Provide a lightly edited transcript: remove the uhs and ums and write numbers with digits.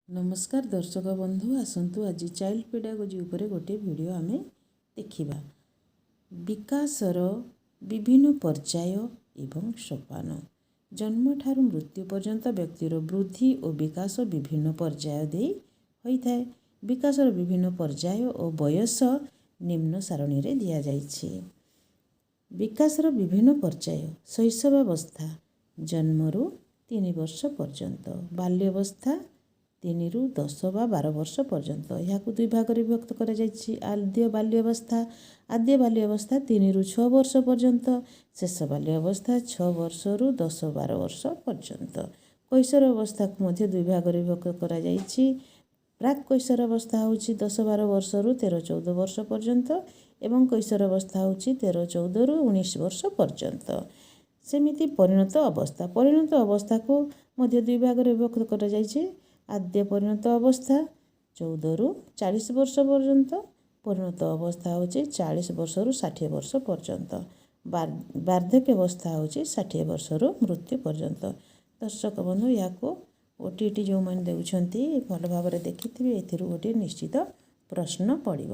नमस्कार दर्शक बंधु आसतु आज चाइल्ड पेडागोजी उपरे गोटे वीडियो आमे देखिबा। विकासर विभिन्न पर्याय एवं सोपान। जन्म ठारू मृत्यु पर्यंत व्यक्तिर वृद्धि और विकास विभिन्न पर्याय दे होइथाय। विकासर विभिन्न पर्याय और बयस निम्न सारणी रे दिया जाइछि। विकासर विभिन्न पर्याय: शैशवावस्था जन्मरू 3 वर्ष पर्यंत, बाल्यावस्था 3 ରୁ 10 ବା 12 ବର୍ଷ ପର୍ଯ୍ୟନ୍ତ। ଏହାକୁ ଦୁଇ ଭାଗରେ ବିଭକ୍ତ କରାଯାଇଛି। ଆଦ୍ୟ ବାଲ୍ୟାବସ୍ଥା 3 ରୁ 6 ବର୍ଷ ପର୍ଯ୍ୟନ୍ତ, ଶେଷ ବାଲ୍ୟାବସ୍ଥା 6 ବର୍ଷରୁ 10-12 ବର୍ଷ ପର୍ଯ୍ୟନ୍ତ। କୈଶୋର ଅବସ୍ଥାକୁ ମଧ୍ୟ ଦୁଇ ଭାଗରେ ବିଭକ୍ତ କରାଯାଇଛି। ପ୍ରାକ୍ କୈଶୋର ଅବସ୍ଥା ହେଉଛି 10-12 ବର୍ଷରୁ 13-14 ବର୍ଷ ପର୍ଯ୍ୟନ୍ତ ଏବଂ କୈଶୋର ଅବସ୍ଥା ହେଉଛି 13-14ରୁ 19 ବର୍ଷ ପର୍ଯ୍ୟନ୍ତ। ସେମିତି ପରିଣତ ଅବସ୍ଥାକୁ ମଧ୍ୟ ଦୁଇ ଭାଗରେ ବିଭକ୍ତ କରାଯାଇଛି। ଆଦ୍ୟ ପରିଣତ ଅବସ୍ଥା 14ରୁ 40 ବର୍ଷ ପର୍ଯ୍ୟନ୍ତ, ପରିଣତ ଅବସ୍ଥା ହେଉଛି 40 ବର୍ଷରୁ 60 ବର୍ଷ ପର୍ଯ୍ୟନ୍ତ, ବାର୍ଦ୍ଧକ୍ୟ ଅବସ୍ଥା ହେଉଛି 60 ବର୍ଷରୁ ମୃତ୍ୟୁ ପର୍ଯ୍ୟନ୍ତ। ଦର୍ଶକ ବନ୍ଧୁ, ୟାକୁ OTT ଯେଉଁମାନେ ଦେଉଛନ୍ତି ଭଲ ଭାବରେ ଦେଖିଥିବେ, ଏଥିରୁ ଗୋଟିଏ ନିଶ୍ଚିତ ପ୍ରଶ୍ନ ପଡ଼ିବ।